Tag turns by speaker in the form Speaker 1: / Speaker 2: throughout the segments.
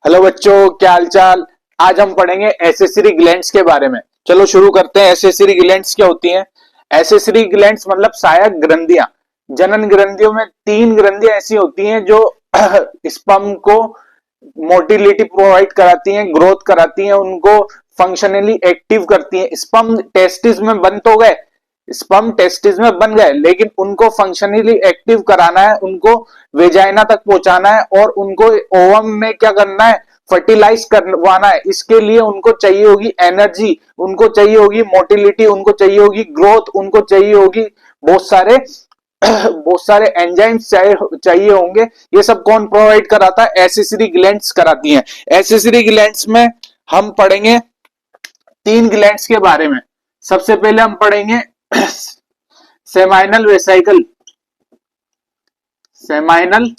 Speaker 1: Hello बच्चों, क्या हाल चाल। आज हम पढ़ेंगे एसेसरी ग्लैंड्स के बारे में। चलो शुरू करते हैं। एसेसरी ग्लैंड्स क्या होती हैं? एसेसरी ग्लैंड्स मतलब सहायक ग्रंथियां। जनन ग्रंथियों में तीन ग्रंथियां ऐसी होती हैं जो स्पर्म को मोटिलिटी प्रोवाइड कराती हैं, ग्रोथ कराती हैं, उनको फंक्शनली एक्टिव करती हैं। स्पर्म टेस्टिस में बंद तो गए, स्पर्म टेस्टिस में बन गए, लेकिन उनको फंक्शनली एक्टिव कराना है, उनको वेजाइना तक पहुंचाना है और उनको ओवम में क्या करना है, फर्टिलाइज करवाना है। इसके लिए उनको चाहिए होगी एनर्जी, उनको चाहिए होगी मोटिलिटी, उनको चाहिए होगी ग्रोथ, उनको चाहिए होगी बहुत सारे बहुत सारे एंजाइम्स चाहिए होंगे। ये सब कौन प्रोवाइड कराता है? एसेसरी ग्लैंड्स कराती हैं। एसेसरी ग्लैंड्स में हम पढ़ेंगे तीन ग्लैंड्स के बारे में। सबसे पहले हम पढ़ेंगे सेमाइनल वेसाइकल। Seminal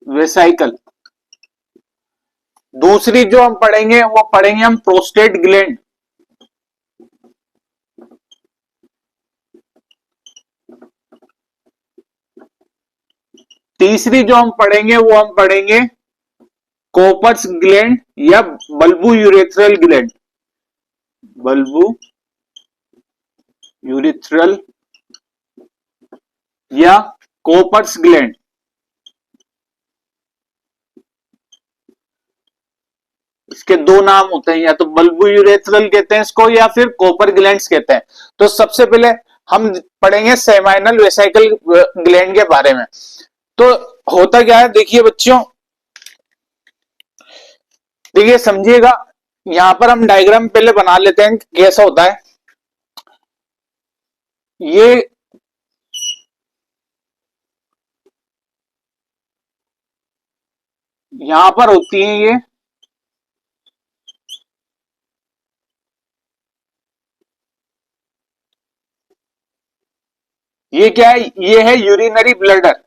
Speaker 1: vesicle. दूसरी जो हम पढ़ेंगे वो पढ़ेंगे हम प्रोस्टेट ग्लैंड। तीसरी जो हम पढ़ेंगे वो हम पढ़ेंगे कोपर्स ग्लैंड या बल्बू यूरेथ्रल ग्लैंड। बल्बू यूरेथ्रल या कोपर्स ग्लैंड। इसके दो नाम होते हैं, या तो बल्बू यूरेथ्रल कहते हैं इसको या फिर कोपर ग्लैंड्स कहते हैं। तो सबसे पहले हम पढ़ेंगे सेमाइनल वेसाइकल ग्लैंड के बारे में। तो होता क्या है, देखिए बच्चों, देखिए समझिएगा। यहां पर हम डायग्राम पहले बना लेते हैं कैसा होता है। ये यहां पर होती है ये क्या है? ये है यूरिनरी ब्लडर।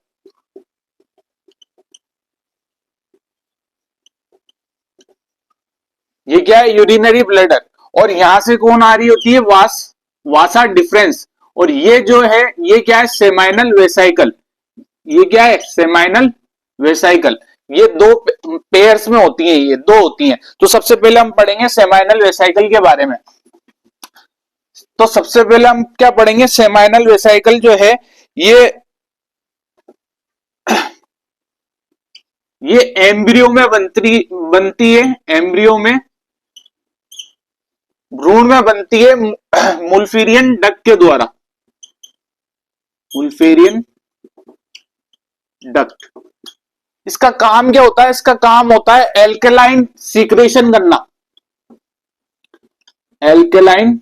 Speaker 1: ये क्या है? Urinary bladder. और यहां से कौन आ रही होती है? वासा डिफरेंस। और ये जो है ये क्या है? Seminal vesicle. ये क्या है? Seminal vesicle. ये दो पेयर्स में होती है, ये दो होती हैं। तो सबसे पहले हम पढ़ेंगे सेमाइनल वेसाइकल के बारे में। तो सबसे पहले हम क्या पढ़ेंगे? सेमाइनल वेसाइकल जो है ये ये एम्ब्रियो में बनती है। एम्ब्रियो में, भ्रूण में बनती है मुल्फेरियन डक्ट के द्वारा। मुल्फेरियन डक्ट। इसका काम क्या होता है? इसका काम होता है एल्केलाइन सीक्रेशन करना। एल्केलाइन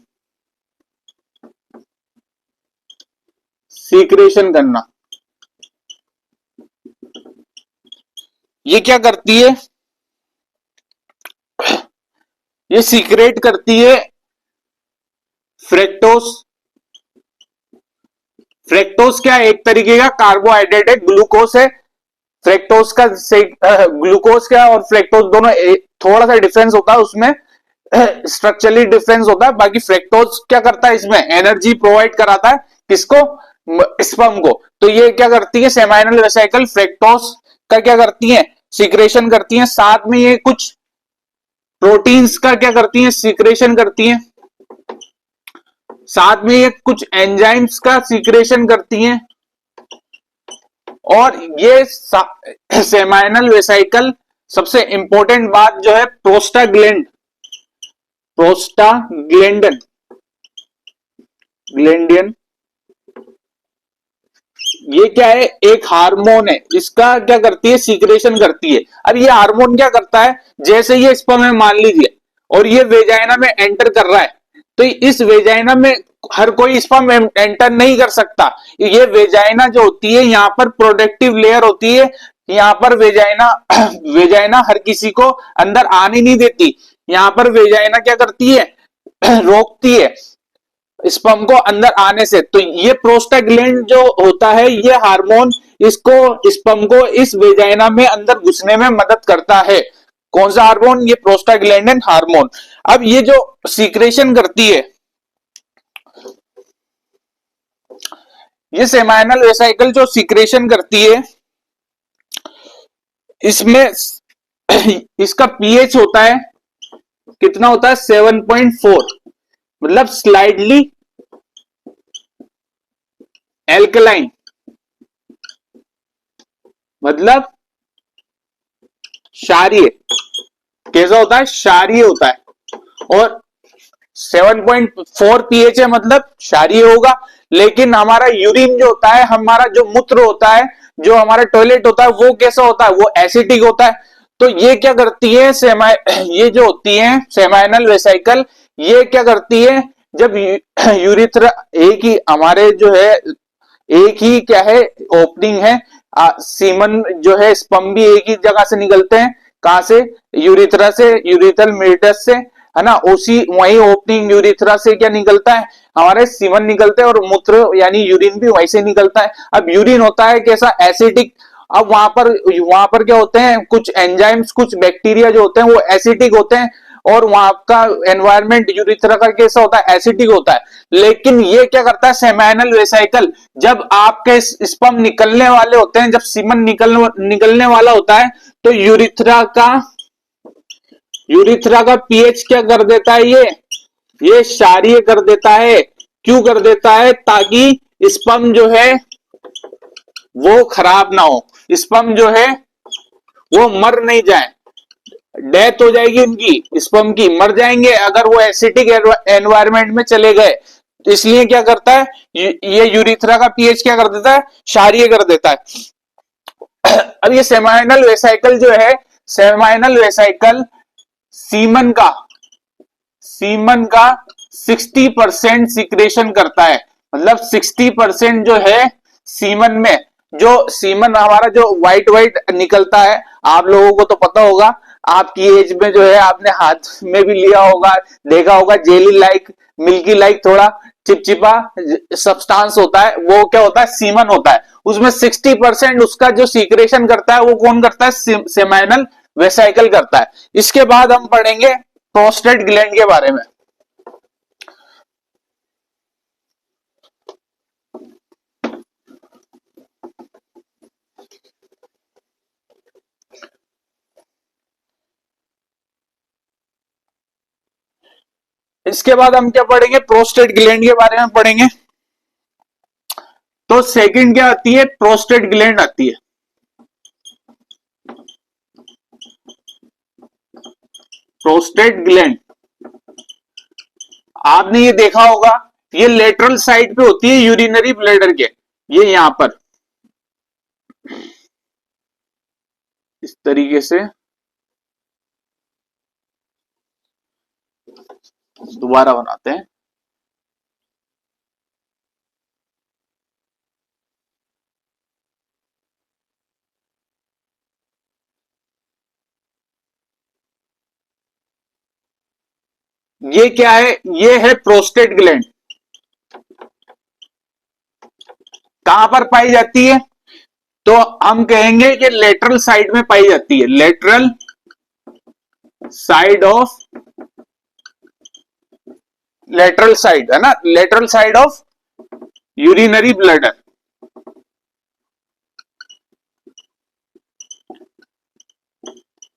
Speaker 1: सीक्रेशन करना। ये क्या करती है? ये सीक्रेट करती है फ्रेक्टोस। फ्रेक्टोस क्या है? एक तरीके का कार्बोहाइड्रेट है, ग्लूकोस है। फ्रेक्टोस का ग्लूकोस क्या और फ्रेक्टोस दोनों थोड़ा सा डिफरेंस होता है उसमें, स्ट्रक्चरली डिफरेंस होता है। बाकी फ्रेक्टोस क्या करता है? इसमें एनर्जी प्रोवाइड कराता है। किसको? स्पर्म को। तो ये क्या करती है? सेमाइनल वेसाइकल फ्रेक्टोस का क्या करती है? सीक्रेशन करती है। साथ में ये कुछ प्रोटीन्स का क्या करती है? सीक्रेशन करती है। साथ में ये कुछ एंजाइम्स का सीक्रेशन करती हैं। और ये सेमाइनल वेसाइकल, सबसे इंपॉर्टेंट बात जो है प्रोस्टाग्लैंड, प्रोस्टाग्लैंडन ग्लैंडियन, ये क्या है? एक हार्मोन है। इसका क्या करती है? सीक्रेशन करती है। अब ये हार्मोन क्या करता है? जैसे ये स्पर्म है मान लीजिए, और ये वेजाइना में एंटर कर रहा है, तो इस वेजाइना में हर कोई स्पर्म एंटर नहीं कर सकता। ये वेजाइना जो होती है, यहाँ पर प्रोडक्टिव लेयर होती है। यहाँ पर वेजाइना वेजाइना हर किसी को अंदर आने नहीं देती। यहाँ पर वेजाइना क्या करती है? रोकती है स्पर्म को अंदर आने से। तो ये प्रोस्टाग्लैंड जो होता है, ये हार्मोन इसको, स्पर्म को इस वेजाइना में अंदर घुसने में मदद करता है। कौन सा हार्मोन? ये प्रोस्टाग्लैंडिन हार्मोन। अब ये जो सीक्रेशन करती है, ये सेमाइनल वेसाइकल जो सीक्रेशन करती है, इसमें इसका पीएच होता है, कितना होता है 7.4, मतलब स्लाइडली एल्कलाइन, मतलब क्षारीय। कैसा होता है? क्षारीय होता है। और 7.4 पीएच है मतलब क्षारीय होगा। लेकिन हमारा यूरिन जो होता है, हमारा जो मूत्र होता है, जो हमारा टॉयलेट होता है, वो कैसा होता है? वो एसिडिक होता है। तो ये क्या करती है, ये जो होती है सेमाइनल वेसिकल, ये क्या करती है, जब यूरिथ्रा, एक ही हमारे जो है, एक ही क्या है ओपनिंग है, सीमन जो है स्पर्म भी एक ही जगह से निकलते हैं। कहां से? यूरिथ्रा से, यूरिथ्रल मेटस से, है ना। उसी वही ओपनिंग यूरिथ्रा से क्या निकलता है? हमारे सीमन निकलते हैं, और मूत्र यानी यूरिन भी वहीं से निकलता है। अब यूरिन होता है कैसा? एसिडिक। अब वहां पर क्या होते हैं, कुछ एंजाइम्स, कुछ बैक्टीरिया जो होते हैं वो एसिडिक होते हैं, और वहां का एनवायरमेंट यूरिथ्रा का कैसा होता है? एसिडिक होता है। लेकिन ये क्या करता है सेमाइनल वेसिकल, जब आपके स्पर्म निकलने वाले होते हैं, जब सीमन निकलने वाला होता है, तो यूरिथ्रा का पीएच क्या कर देता है? ये क्षारीय कर देता है। क्यों कर देता है? ताकि स्पर्म जो है वो खराब ना हो, स्पर्म जो है वो मर नहीं जाए, डेथ हो जाएगी उनकी, स्पर्म की मर जाएंगे अगर वो एसिडिक एनवायरमेंट में चले गए। तो इसलिए क्या करता है ये यूरिथ्रा का पीएच क्या कर देता है? क्षारीय कर देता है। अब ये सेमाइनल वेसिकल जो है, सेमाइनल वेसिकल सीमन का 60% सिक्रेशन करता है। मतलब 60% जो है सीमन में, जो सीमन हमारा जो व्हाइट व्हाइट निकलता है, आप लोगों को तो पता होगा, आपकी एज में जो है आपने हाथ में भी लिया होगा, देखा होगा, जेली लाइक, मिल्की लाइक, थोड़ा चिपचिपा सब्सटेंस होता है, वो क्या होता है? सीमन होता है। उसमें 60% उसका जो सीक्रेशन करता है वो कौन करता है? सेमाइनल वेसिकल करता है। इसके बाद हम पढ़ेंगे प्रोस्टेट ग्लैंड के बारे में। इसके बाद हम क्या पढ़ेंगे? प्रोस्टेट ग्लैंड के बारे में पढ़ेंगे। तो सेकंड क्या आती है? प्रोस्टेट ग्लैंड आती है। प्रोस्टेट ग्लैंड आपने ये देखा होगा, ये लेटरल साइड पे होती है यूरिनरी ब्लैडर के, ये यहां पर इस तरीके से। दोबारा बनाते हैं। ये क्या है? ये है प्रोस्टेट ग्लैंड। कहां पर पाई जाती है? तो हम कहेंगे कि लेटरल साइड में पाई जाती है, lateral side of, lateral side, है ना, lateral side of urinary bladder.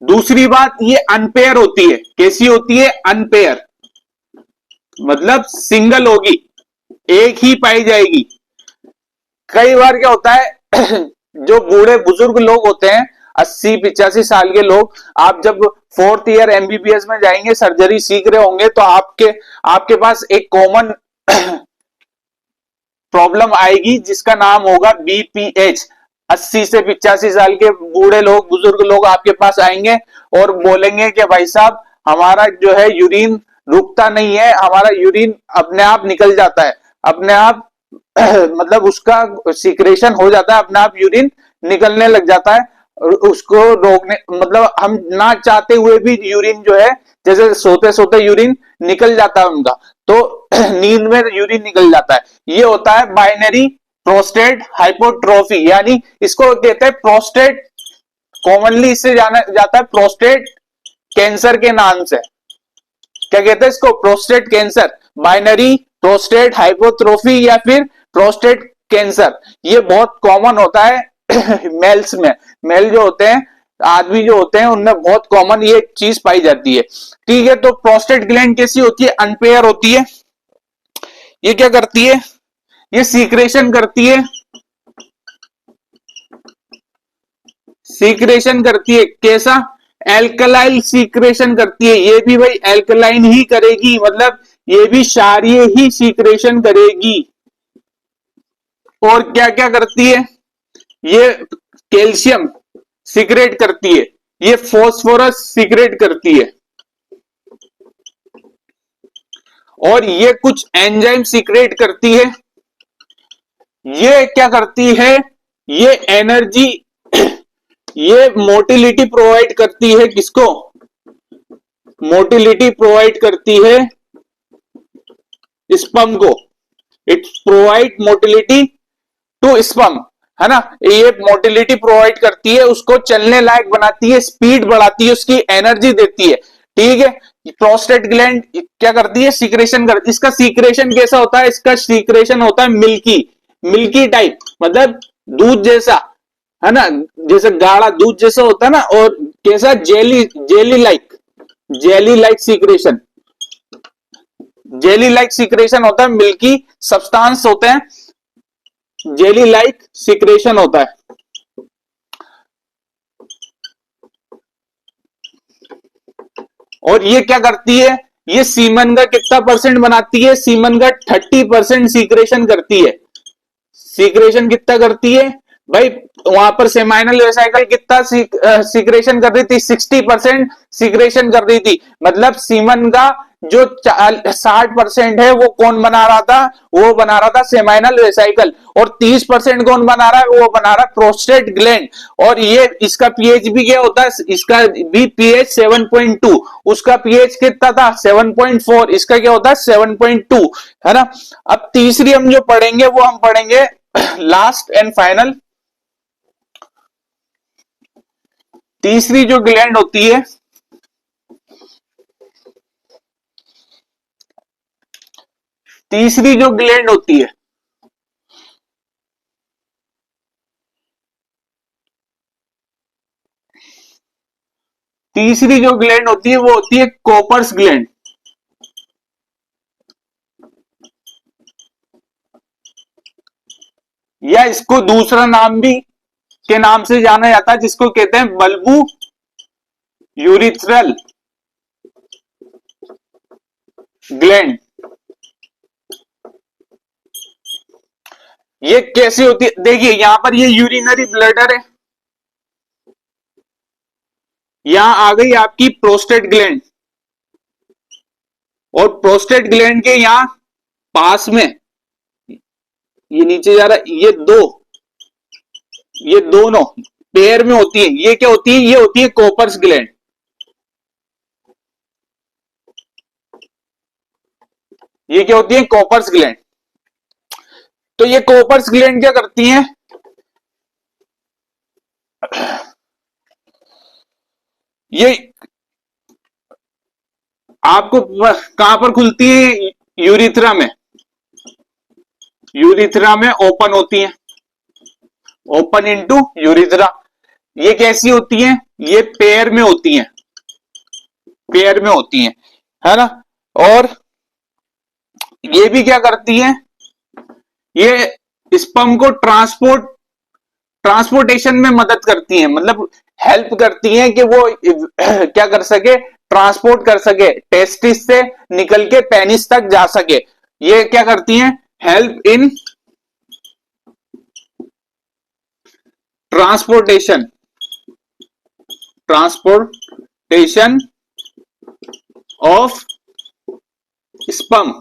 Speaker 1: दूसरी बात, ये अनपेयर होती है। कैसी होती है? अनपेयर, मतलब सिंगल होगी, एक ही पाई जाएगी। कई बार क्या होता है जो बूढ़े बुजुर्ग लोग होते हैं, 80-85 साल के लोग, आप जब 4th ईयर एमबीबीएस में जाएंगे, सर्जरी सीख रहे होंगे, तो आपके पास एक कॉमन प्रॉब्लम आएगी जिसका नाम होगा बीपीएच। 80 से 85 साल के बूढ़े लोग, बुजुर्ग लोग आपके पास आएंगे और बोलेंगे कि भाई साहब, हमारा जो है यूरिन रुकता नहीं है, हमारा यूरिन अपने आप निकल जाता है, अपने आप मतलब उसका सीक्रेशन हो जाता है, अपने आप यूरिन निकलने लग जाता है। उसको रोकने, मतलब हम ना चाहते हुए भी यूरिन जो है, जैसे सोते सोते यूरिन निकल जाता है उनका, तो नींद में यूरिन निकल जाता है। ये होता है बाइनरी प्रोस्टेट हाइपोट्रोफी, यानी इसको कहते हैं प्रोस्टेट, कॉमनली इससे जाना जाता है प्रोस्टेट कैंसर के नाम से। क्या कहते हैं इसको? Prostate cancer, binary prostate hypertrophy या फिर प्रोस्टेट कैंसर। ये बहुत कॉमन होता है मेल्स में। मेल जो होते हैं आदमी जो होते हैं उनमें बहुत कॉमन ये चीज पाई जाती है। ठीक है, तो प्रोस्टेट ग्लैंड कैसी होती है? अनपेयर होती है। ये क्या करती है? ये सीक्रेशन करती है। सीक्रेशन करती है कैसा? एल्कलाइल सीक्रेशन करती है। ये भी भाई एल्कलाइन ही करेगी, मतलब ये भी क्षारीय ही सीक्रेशन करेगी। और क्या क्या करती है? ये कैल्शियम सीक्रेट करती है, ये फॉस्फोरस सीक्रेट करती है, और ये कुछ एंजाइम सीक्रेट करती है। ये क्या करती है? ये एनर्जी, ये मोटिलिटी प्रोवाइड करती है। किसको? मोटिलिटी प्रोवाइड करती है स्पर्म को। It provide motility to sperm, है ना। ये मोटिलिटी प्रोवाइड करती है, उसको चलने लायक बनाती है, स्पीड बढ़ाती है, उसकी एनर्जी देती है। ठीक है, प्रोस्टेट ग्लैंड क्या करती है? सीक्रेशन करती है। इसका सीक्रेशन कैसा होता है? इसका सीक्रेशन होता है मिल्की, मिल्की टाइप, मतलब दूध जैसा, है ना, जैसे गाढ़ा दूध जैसा होता है ना। और कैसा? Jelly, jelly like, jelly like secretion, jelly like secretion होता है। मिल्की सब्सटेंस होते हैं, जेली लाइक सीक्रेशन होता है। और ये क्या करती है? ये सीमन का कितना परसेंट बनाती है? सीमन का 30% सीक्रेशन करती है। सीक्रेशन कितना करती है भाई? वहां पर सेमाइनल वेसाइकल कितना सीक्रेशन कर रही थी? 60% सीक्रेशन कर रही थी। मतलब सीमन का जो 60% है वो कौन बना रहा था? वो बना रहा था सेमाइनल वेसाइकल। और 30% कौन बना रहा है? वो बना रहा है प्रोस्टेट ग्लैंड। और ये इसका पीएच भी क्या होता है? इसका भी पीएच 7.2, उसका पीएच कितना था? 7.4, इसका क्या होता है? 7.2, है ना। अब तीसरी हम जो पढ़ेंगे वो हम पढ़ेंगे लास्ट एंड फाइनल। तीसरी जो ग्लैंड होती है, तीसरी जो ग्लैंड होती है, तीसरी जो ग्लैंड होती है वो होती है कॉपर्स ग्लैंड, या इसको दूसरा नाम भी के नाम से जाना जाता है जिसको कहते हैं बल्बू यूरिथ्रल ग्लैंड। ये कैसी होती है? देखिए यहां पर ये यूरिनरी ब्लैडर है, यहां आ गई आपकी प्रोस्टेट ग्लैंड, और प्रोस्टेट ग्लैंड के यहां पास में ये नीचे जा रहा है, ये दोनों पेयर में होती है। ये क्या होती है? ये होती है कॉपर्स ग्लैंड। ये क्या होती है? Cowper's gland. तो ये कॉपर्स ग्लैंड क्या करती हैं? ये आपको कहां पर खुलती है? यूरिथ्रा में, यूरिथ्रा में ओपन होती है, ओपन इनटू यूरिथ्रा। ये कैसी होती हैं? ये पेयर में होती हैं, पेयर में होती हैं, है ना। और ये भी क्या करती हैं? ये स्पर्म को ट्रांसपोर्टेशन में मदद करती हैं, मतलब हेल्प करती हैं कि वो क्या कर सके? ट्रांसपोर्ट कर सके, टेस्टिस से निकल के पेनिस तक जा सके। ये क्या करती हैं? Help in transportation, transportation of sperm.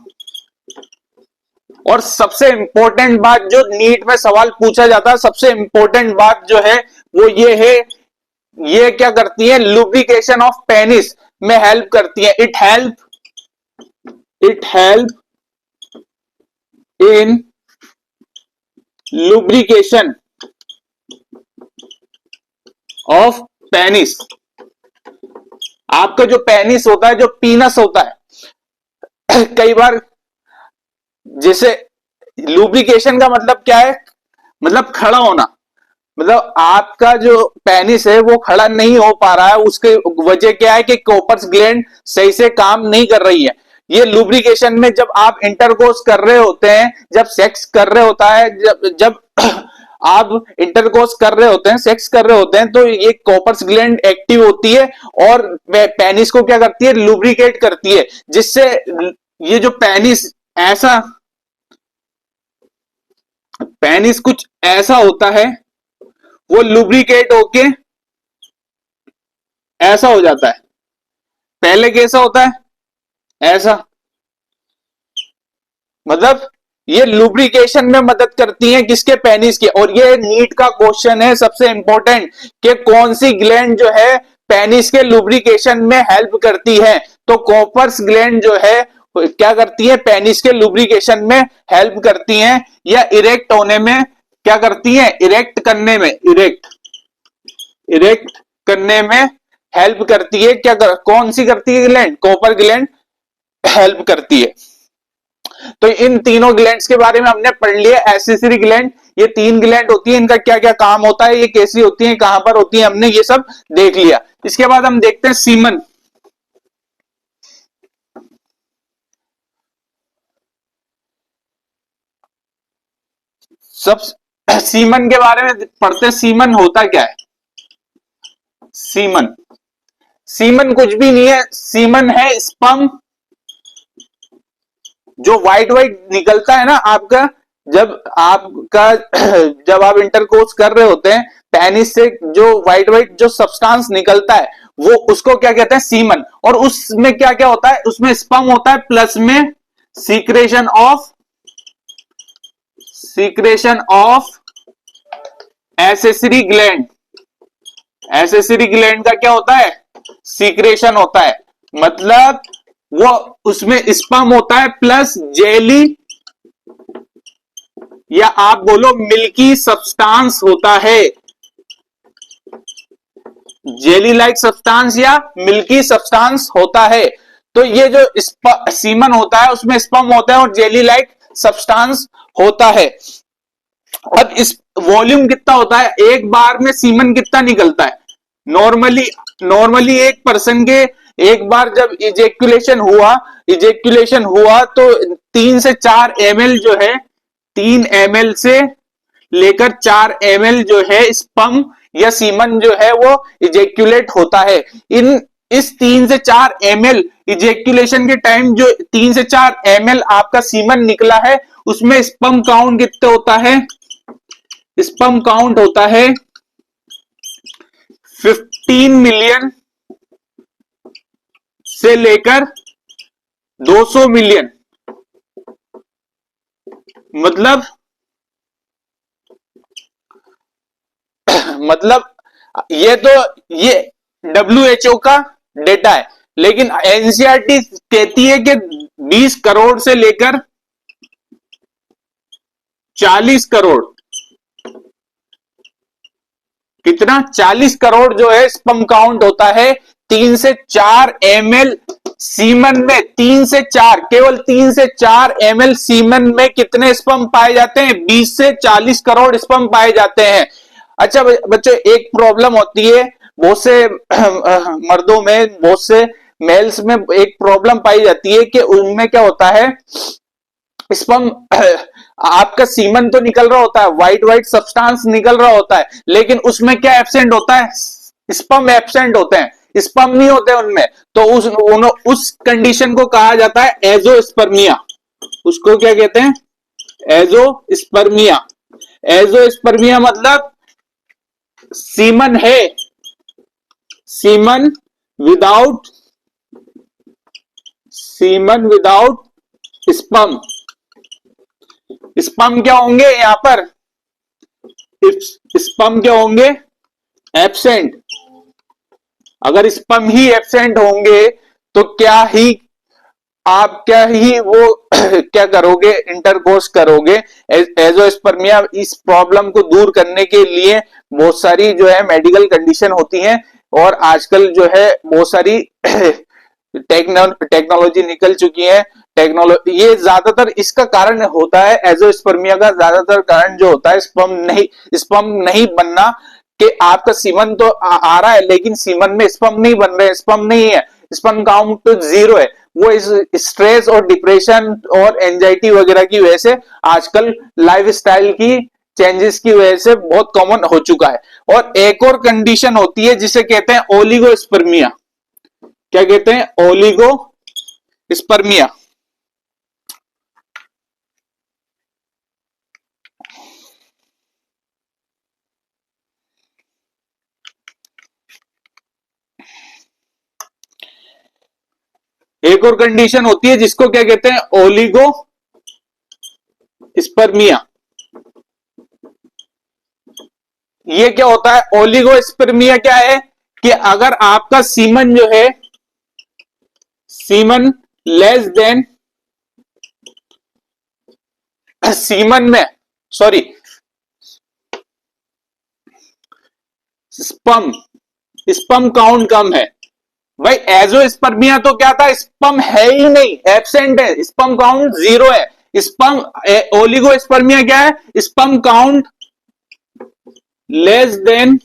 Speaker 1: और सबसे इंपॉर्टेंट बात जो नीट में सवाल पूछा जाता है, सबसे इंपॉर्टेंट बात जो है वो ये है, ये क्या करती है? लुब्रिकेशन ऑफ पेनिस में हेल्प करती है। It help in lubrication of penis. आपका जो पेनिस होता है, जो पीनस होता है, कई बार जैसे लुब्रिकेशन का मतलब क्या है? मतलब खड़ा होना, मतलब आपका जो पेनिस है वो खड़ा नहीं हो पा रहा है, उसके वजह क्या है कि कॉपर्स ग्लैंड सही से काम नहीं कर रही है। ये लुब्रिकेशन में जब आप इंटरकोर्स कर रहे होते हैं, जब सेक्स कर रहे होता है, जब जब आप इंटरकोर्स कर रहे होते हैं, सेक्स कर रहे होते हैं, तो ये कॉपर्स ग्लैंड एक्टिव होती है और पेनिस को क्या करती है, लुब्रिकेट करती है, जिससे ये जो पेनिस कुछ ऐसा होता है, वो लुब्रिकेट होके ऐसा हो जाता है। पहले कैसा होता है, ऐसा, मतलब ये लुब्रिकेशन में मदद करती है किसके, पेनिस के। और ये नीट का क्वेश्चन है सबसे इंपॉर्टेंट, कि कौन सी ग्लैंड जो है पेनिस के लुब्रिकेशन में हेल्प करती है। तो कॉपर्स ग्लैंड जो है क्या करती है, पेनिस के लुब्रिकेशन में हेल्प करती हैं, या इरेक्ट होने में क्या करती हैं, इरेक्ट करने में, इरेक्ट करने में हेल्प करती है। कौन सी करती है ग्लैंड, कॉपर ग्लैंड हेल्प करती है। तो इन तीनों ग्लैंड्स के बारे में हमने पढ़ लिया। एक्सेसरी ग्लैंड, ये 3 ग्लैंड होती है, इनका क्या क्या काम होता है, ये कैसी होती है, कहां पर होती है, हमने ये सब देख लिया। इसके बाद हम देखते हैं सीमन। सब सीमन के बारे में पढ़ते हैं। सीमन होता क्या है, सीमन, सीमन कुछ भी नहीं है, सीमन है स्पर्म, जो व्हाइट व्हाइट निकलता है ना आपका, जब आप इंटरकोर्स कर रहे होते हैं, पेनिस से जो व्हाइट व्हाइट जो सब्सटेंस निकलता है, वो उसको क्या कहते हैं, सीमन। और उसमें क्या क्या होता है, उसमें स्पर्म होता है, प्लस में secretion of accessory gland. Accessory gland का क्या होता है, सीक्रेशन होता है, मतलब वो उसमें स्पर्म होता है प्लस जेली, या आप बोलो मिल्की सब्सटेंस होता है, जेली लाइक सब्सटेंस या मिल्की सब्सटेंस होता है। तो ये जो सीमन होता है उसमें स्पर्म होता है और जेली लाइक सब्सटेंस होता है। अब इस वॉल्यूम कितना होता है, एक बार में सीमन कितना निकलता है, नॉर्मली एक पर्सन के एक बार जब इजेक्युलेशन हुआ तो 3 से 4 ml जो है, 3 ml से लेकर 4 ml जो है स्पर्म या सीमन जो है वो इजेक्युलेट होता है। इस 3 से 4 ml इजेक्युलेशन के टाइम जो 3 से 4 ml आपका सीमन निकला है, उसमें स्पर्म काउंट कितना होता है, स्पर्म काउंट होता है 15 मिलियन से लेकर 200 मिलियन। मतलब ये WHO का डेटा है, लेकिन एनसीईआरटी कहती है कि 20 करोड़ से लेकर 40 करोड़, कितना, 40 करोड़ जो है स्पर्म काउंट होता है 3 से 4 ml सीमन में। 3 से 4, केवल 3 से 4 ml सीमन में कितने स्पर्म पाए जाते हैं, 20 से 40 करोड़ स्पर्म पाए जाते हैं। अच्छा बच्चों, एक प्रॉब्लम होती है बहुत से मर्दों में, बहुत से मेल्स में एक प्रॉब्लम पाई जाती है कि उनमें क्या होता है, स्पर्म आपका सीमन तो निकल रहा होता है, व्हाइट व्हाइट सब्सटेंस निकल रहा होता है, लेकिन उसमें क्या एब्सेंट होता है, स्पर्म एब्सेंट होते हैं, स्पर्म नहीं होते उनमें। तो उस कंडीशन को कहा जाता है एजोस्पर्मिया। उसको क्या कहते हैं, एजोस्पर्मिया। एजोस्पर्मिया मतलब सीमन है, सीमन विदाउट स्पर्म। स्पर्म क्या होंगे यहां पर, स्पर्म क्या होंगे, एब्सेंट। अगर स्पर्म ही एब्सेंट होंगे तो क्या ही वो क्या करोगे, इंटरकोर्स करोगे। एजोस्पर्मिया, इस प्रॉब्लम को दूर करने के लिए बहुत सारी जो है मेडिकल कंडीशन होती हैं, और आजकल जो है बहुत सारी टेक्नोलॉजी निकल चुकी है, टेक्नोलॉजी, ये ज्यादातर इसका कारण होता है एजोस्पर्मिया का ज्यादातर कारण जो होता है स्पर्म नहीं बनना, कि आपका सीमन तो आ रहा है लेकिन सीमन में स्पर्म नहीं बन रहे, स्पर्म नहीं है, स्पर्म काउंट तो 0 है। वो इस स्ट्रेस और डिप्रेशन और एंजाइटी वगैरह की वजह से आजकल लाइफस्टाइल की चेंजेस की वजह से बहुत कॉमन हो चुका है। और एक और कंडीशन होती है जिसे कहते हैं ओलिगोस्पर्मिया। क्या कहते हैं? ओलिगोस्पर्मिया। एक और कंडीशन होती है जिसको क्या कहते हैं? ओलिगोस्पर्मिया। ये क्या होता है? ओलिगोस्पर्मिया क्या है कि अगर आपका सीमन जो है, सीमन लेस देन, सीमन में सॉरी स्पर्म स्पर्म काउंट कम है। भाई एजोस्पर्मिया तो क्या था? स्पर्म है ही नहीं, एब्सेंट है, स्पर्म काउंट 0 है। स्पर्म ओलिगोस्पर्मिया क्या है? Sperm count less than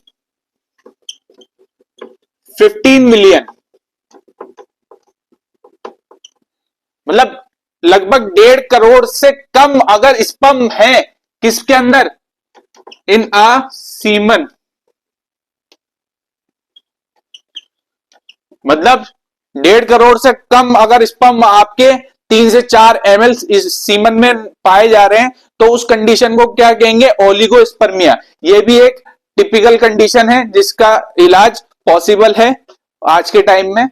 Speaker 1: 15 million, मतलब लगभग 1.5 करोड़ से कम अगर स्पर्म है किसके अंदर? इन अ सीमन। मतलब 1.5 करोड़ से कम अगर स्पर्म आपके 3 से 4 ml इस सीमन में पाए जा रहे हैं तो उस कंडीशन को क्या कहेंगे? ओलिगोस्पर्मिया। ये भी एक टिपिकल कंडीशन है जिसका इलाज पॉसिबल है आज के टाइम में,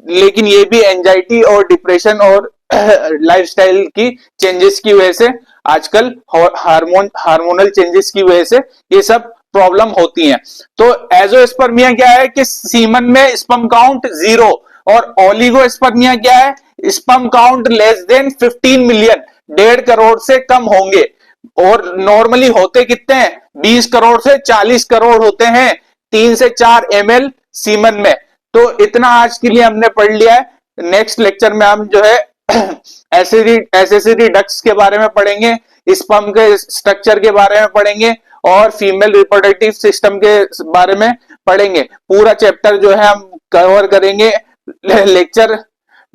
Speaker 1: लेकिन ये भी एंजाइटी और डिप्रेशन और लाइफस्टाइल की चेंजेस की वजह से, आजकल हार्मोनल चेंजेस की वजह से ये सब प्रॉब्लम होती हैं। तो एजोस्पर्मिया क्या है कि सीमन में स्पर्म काउंट 0, और ओलिगोस्पर्मिया क्या है? Sperm count less than 15 million, 1.5 crore से कम होंगे। और नॉर्मली होते कितने हैं? 20 करोड़ से 40 करोड़ होते हैं 3 से 4 ml सीमन में। तो इतना आज के लिए हमने पढ़ लिया है। नेक्स्ट लेक्चर में हम जो है एसिडी डक्ट्स के बारे में पढ़ेंगे, स्पर्म के स्ट्रक्चर के बारे में पढ़ेंगे और फीमेल रिप्रोडक्टिव सिस्टम के बारे में पढ़ेंगे। पूरा चैप्टर जो है हम कवर करेंगे। लेक्चर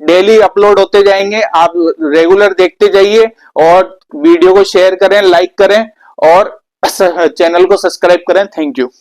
Speaker 1: डेली अपलोड होते जाएंगे, आप रेगुलर देखते जाइए और वीडियो को शेयर करें, लाइक करें और चैनल को सब्सक्राइब करें। Thank you.